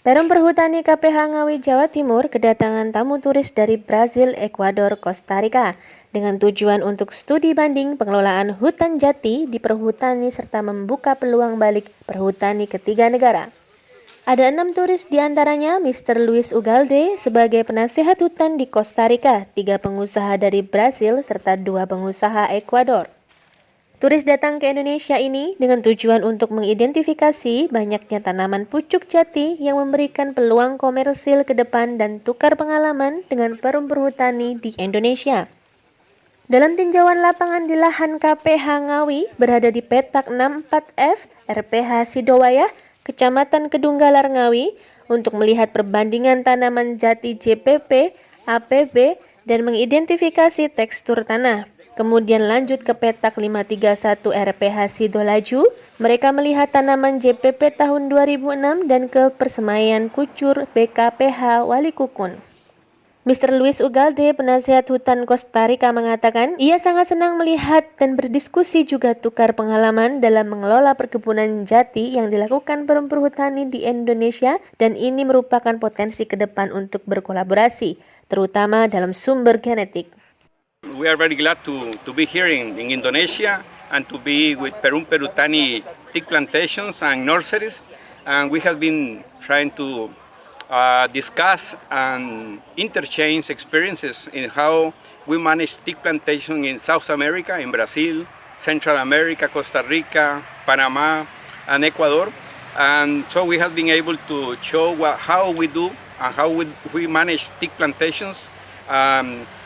Perum Perhutani KPH Ngawi Jawa Timur kedatangan tamu turis dari Brazil, Ekuador, Kosta Rika dengan tujuan untuk studi banding pengelolaan hutan jati di perhutani serta membuka peluang balik perhutani ketiga negara. Ada 6 turis diantaranya Mr. Luis Ugalde sebagai penasehat hutan di Kosta Rika, 3 pengusaha dari Brazil serta 2 pengusaha Ekuador. Turis datang ke Indonesia ini dengan tujuan untuk mengidentifikasi banyaknya tanaman pucuk jati yang memberikan peluang komersil ke depan dan tukar pengalaman dengan perum perhutani di Indonesia. Dalam tinjauan lapangan di lahan KPH Ngawi berada di petak 64F RPH Sidowayah, Kecamatan Kedunggalar Ngawi untuk melihat perbandingan tanaman jati JPP, APB, dan mengidentifikasi tekstur tanah. Kemudian lanjut ke petak 531 RPH Sidolaju, mereka melihat tanaman JPP tahun 2006 dan ke persemaian kucur BKPH Walikukun. Mr. Luis Ugalde, penasihat hutan Kosta Rika mengatakan, ia sangat senang melihat dan berdiskusi juga tukar pengalaman dalam mengelola perkebunan jati yang dilakukan perum perhutani di Indonesia dan ini merupakan potensi ke depan untuk berkolaborasi, terutama dalam sumber genetik. We are very glad to be here in Indonesia and to be with Perum Perhutani teak plantations and nurseries. And we have been trying to discuss and interchange experiences in how we manage teak plantation in South America, in Brazil, Central America, Costa Rica, Panama, and Ecuador. And so we have been able to show how we do and how we manage teak plantations.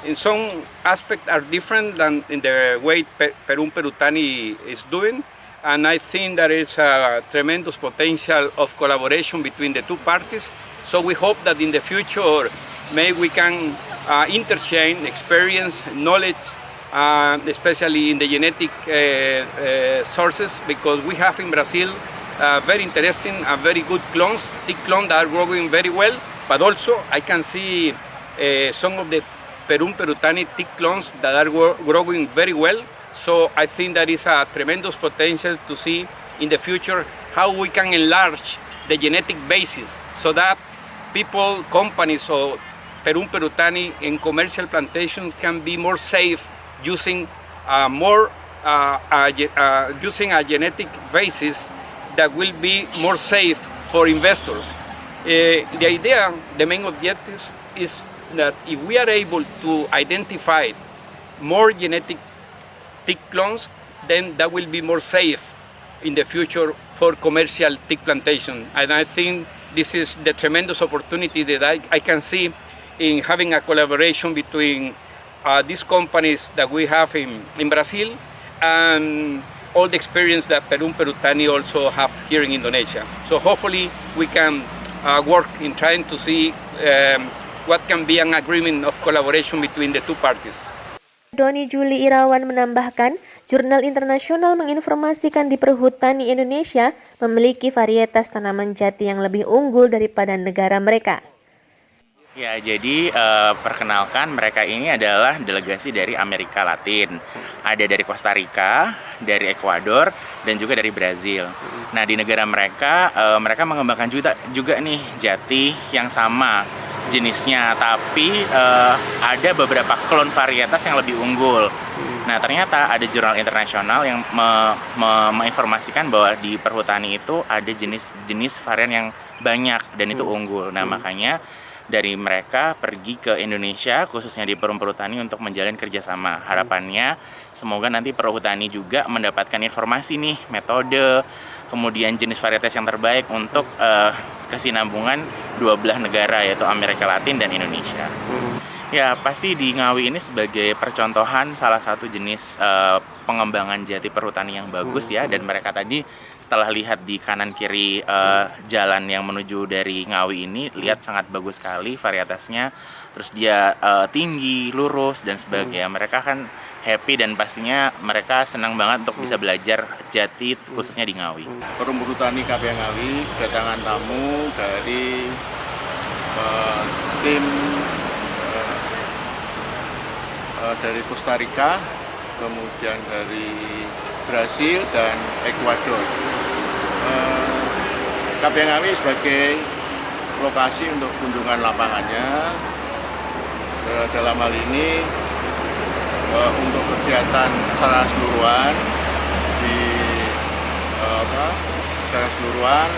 In some aspects are different than in the way Perum Perhutani is doing, and I think there is a tremendous potential of collaboration between the two parties. So we hope that in the future, maybe we can interchange experience, knowledge, especially in the genetic sources, because we have in Brazil very interesting and very good clones, teak clones that are growing very well, but also I can see some of the Perum Perhutani teak clones that are growing very well. So I think there is a tremendous potential to see in the future how we can enlarge the genetic basis so that people, companies, or Perum Perhutani in commercial plantation can be more safe using using a genetic basis that will be more safe for investors. The idea, the main objective is that if we are able to identify more genetic teak clones, then that will be more safe in the future for commercial teak plantation. And I think this is the tremendous opportunity that I can see in having a collaboration between these companies that we have in Brazil and all the experience that Perum Perhutani also have here in Indonesia. So hopefully we can work in trying to see what can be an agreement of collaboration between the two parties. Doni Juli Irawan menambahkan, jurnal internasional menginformasikan di perhutani Indonesia memiliki varietas tanaman jati yang lebih unggul daripada negara mereka. Ya, jadi perkenalkan mereka ini adalah delegasi dari Amerika Latin. Ada dari Costa Rica, dari Ekuador, dan juga dari Brazil. Nah, di negara mereka, mereka mengembangkan juga nih jati yang sama jenisnya, tapi ada beberapa klon varietas yang lebih unggul. Nah, ternyata ada jurnal internasional yang menginformasikan bahwa di perhutani itu ada jenis varian yang banyak dan itu unggul. Nah, makanya dari mereka pergi ke Indonesia, khususnya di Perum Perhutani untuk menjalin kerjasama. Harapannya semoga nanti perhutani juga mendapatkan informasi nih, metode, kemudian jenis varietas yang terbaik untuk kesinambungan dua belah negara, yaitu Amerika Latin dan Indonesia. Ya, pasti di Ngawi ini sebagai percontohan salah satu jenis pengembangan jati perhutani yang bagus ya, dan mereka tadi setelah lihat di kanan kiri jalan yang menuju dari Ngawi ini, lihat sangat bagus sekali varietasnya, terus dia tinggi, lurus dan sebagainya. Mereka kan happy dan pastinya mereka senang banget untuk bisa belajar jati khususnya di Ngawi. Perum Perhutani KPH Ngawi kedatangan tamu dari tim dari Costa Rica, kemudian dari Brasil dan Ekuador. KPH Ngawi sebagai lokasi untuk kunjungan lapangannya. Dalam hal ini untuk kegiatan secara keseluruhan secara keseluruhan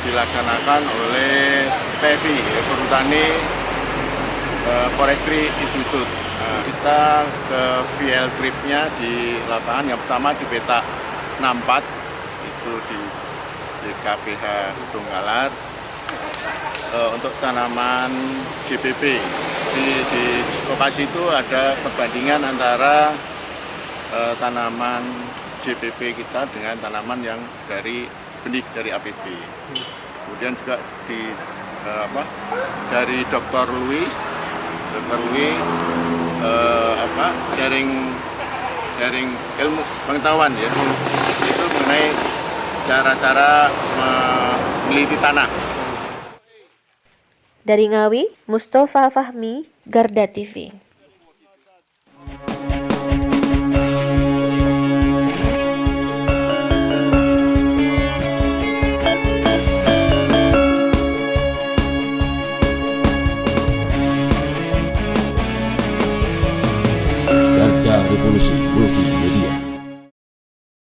dilaksanakan oleh PFI, Perhutani Forestry Institute. Kita ke field tripnya di lapangan, yang pertama di petak 64 itu di KPH Tunggalar untuk tanaman JPP. Di lokasi itu ada perbandingan antara tanaman JPP kita dengan tanaman yang dari benih dari APB. Kemudian juga dari Dr. Louis sharing ilmu pengetahuan ya, itu mengenai cara-cara meneliti tanah. Dari Ngawi, Mustafa Fahmi, Garda TV. Garda Revolusi Multimedia.